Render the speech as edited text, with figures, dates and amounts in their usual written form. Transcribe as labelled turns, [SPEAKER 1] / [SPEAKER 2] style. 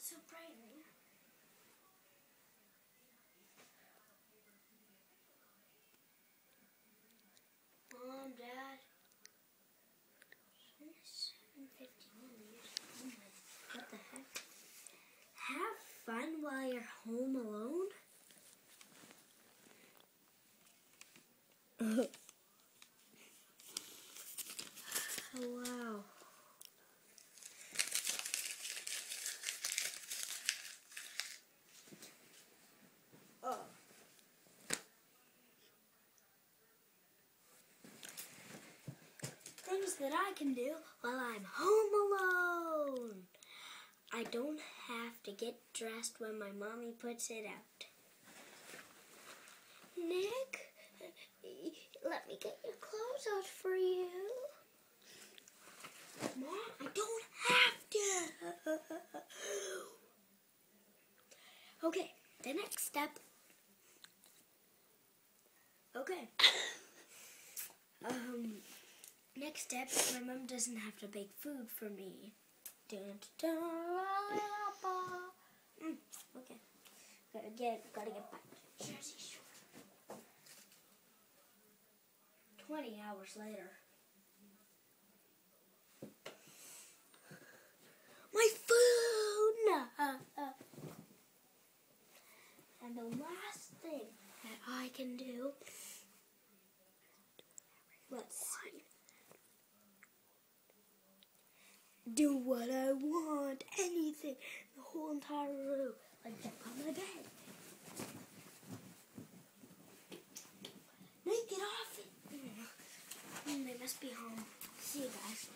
[SPEAKER 1] so bright in here. Mom, Dad. It's 7:51. What the heck? Have fun while you're home alone? Oh, wow. Oh. Things that I can do while I'm home alone. I don't have to get dressed when my mommy puts it out. Nick, let me get your clothes out for you. Mom, I don't have to. Okay, the next step. Okay. Next step, my mom doesn't have to bake food for me. Okay. Gotta get back to Jersey Shore. 20 hours later. My phone! And the last thing that I can do, let's see. Do what I want, anything, the whole entire room, like jump on my bed. Nick, get off it. They must be home. See you guys.